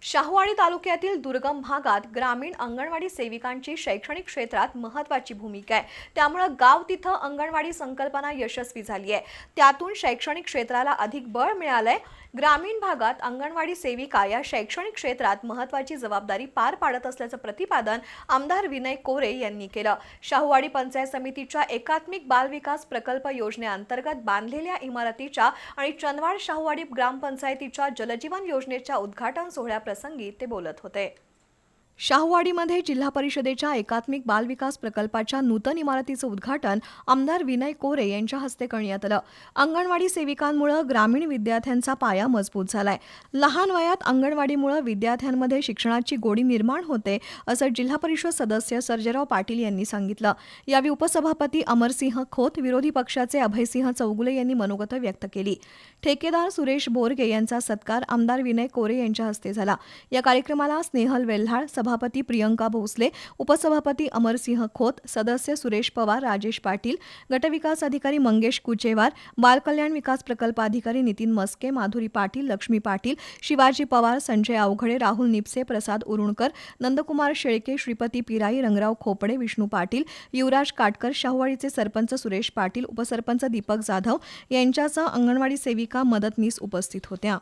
शाहूवाडी तालुक्यातील दुर्गम भागात ग्रामीण अंगणवाडी सेविकांची शैक्षणिक क्षेत्रात महत्त्वाची भूमिका आहे। त्यामुळे गाव तिथं अंगणवाडी संकल्पना यशस्वी झाली आहे। त्यातून शैक्षणिक क्षेत्राला अधिक बळ मिळालंय। ग्रामीण भागात अंगणवाडी सेविका या शैक्षणिक क्षेत्रात महत्त्वाची जबाबदारी पार पाडत असल्याचं प्रतिपादन आमदार विनय कोरे यांनी केलं। शाहूवाडी पंचायत समितीच्या एकात्मिक बाल विकास प्रकल्प योजनेअंतर्गत बांधलेल्या इमारतीच्या आणि चंदवाड शाहूवाडी ग्रामपंचायतीच्या जलजीवन योजनेच्या उद्घाटन सोहळ्याप्रसंगी ते बोलत होते। शाहूवाडीमध्ये जिल्हा परिषदेच्या एकात्मिक बाल विकास प्रकल्पाच्या नूतन इमारतीचं उद्घाटन आमदार विनय कोरे यांच्या हस्ते करण्यात आलं। अंगणवाडी सेविकांमुळे ग्रामीण विद्यार्थ्यांचा पाया मजबूत झालाय। लहान वयात अंगणवाडीमुळे विद्यार्थ्यांमध्ये शिक्षणाची गोडी निर्माण होते, असं जिल्हा परिषद सदस्य सर्जेराव पाटील यांनी सांगितलं। यावेळी उपसभापती अमरसिंह खोत, विरोधी पक्षाचे अभयसिंह चौगुले यांनी मनोगत व्यक्त केली। ठेकेदार सुरेश बोरगे यांचा सत्कार आमदार विनय कोरे यांच्या हस्ते झाला। या कार्यक्रमाला स्नेहल वेल्हाळ, सभापती प्रियंका भोसले, उपसभापती अमरसिंह खोत, सदस्य सुरेश पवार, राजेश पाटील, गटविकास अधिकारी मंगेश कुचेवार, बालकल्याण विकास प्रकल्प अधिकारी नितीन मस्के, माधुरी पाटील, लक्ष्मी पाटील, शिवाजी पवार, संजय अवघडे, राहुल निपसे, प्रसाद उरुणकर, नंदकुमार शेळके, श्रीपती पिराई, रंगराव खोपडे, विष्णू पाटील, युवराज काटकर, शाहूवाडीचे सरपंच सुरेश पाटील, उपसरपंच दीपक जाधव यांच्यासह अंगणवाडी सेविका मदतनीस उपस्थित होत्या।